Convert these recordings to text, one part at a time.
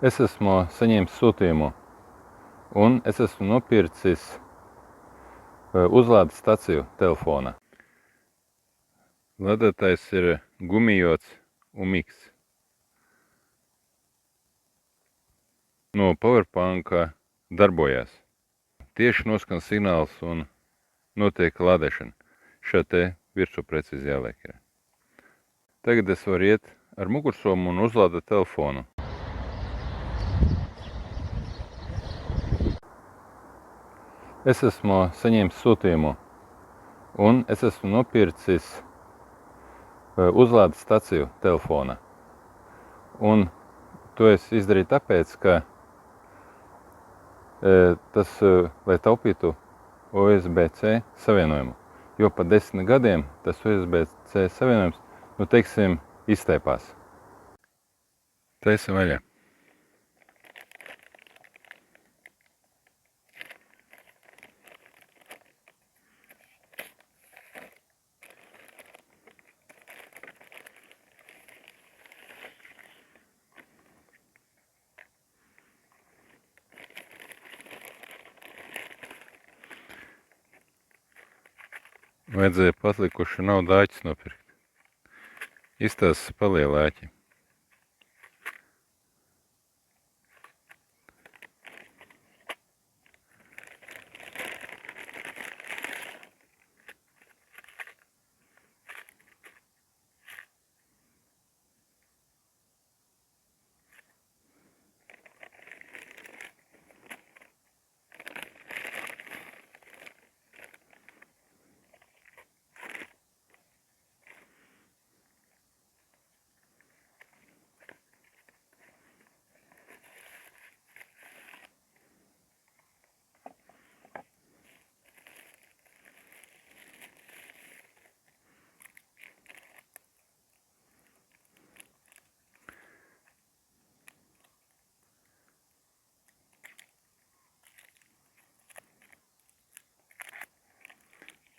Es esmu saņēmis sūtījumu, un es esmu nopircis uzlādes staciju telefona. Lādētājs ir gumijots UMIX. No powerbanka darbojās. Tieši noskan signāls un notiek lādēšana. Šeit te virsū precīzi jāliek ir. Tagad es varu iet ar mugursomu un uzlādēt telefonu. Es esmu saņēmis sūtījumu, un es esmu nopircis uzlādes staciju telefona. Un to es izdarīju tāpēc, ka tas, lai taupītu USB-C savienojumu, jo pa 10 gadiem tas USB-C savienojums, izteipās. Taisam vaļā. Vajadzēja patlikuši naudu āķis nopirkt. Izstāsta paliela āķi.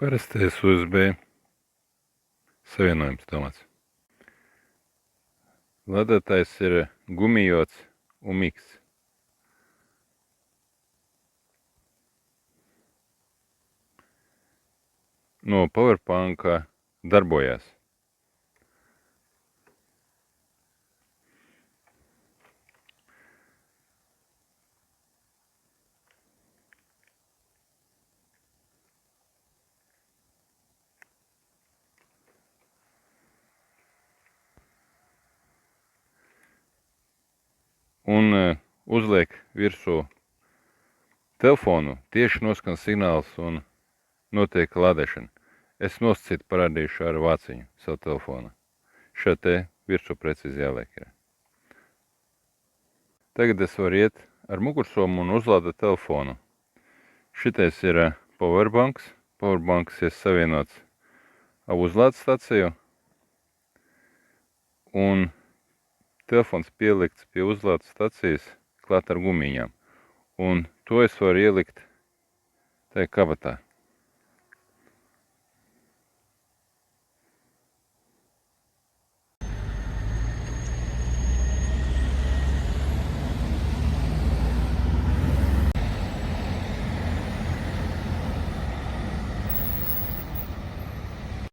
Parastais USB savienojums domāts. Lādētājs ir gumijots UMIX. No powerbanka darbojās. Un uzliek virsū telefonu, tieši noskan signāls un notiek lādēšana. Es nosacītu parādīšu ar vāciņu savu telefonu. Šeit te virsū precīzi jāliek ir. Tagad es varu iet ar mugursomu un uzlādēt telefonu. Šitais ir powerbanks. Powerbanks ir savienots ar uzlādes staciju. Un telefons pielikts pie uzlādes stacijas klāt ar gumiņām. Un to es varu ielikt tajā kabatā.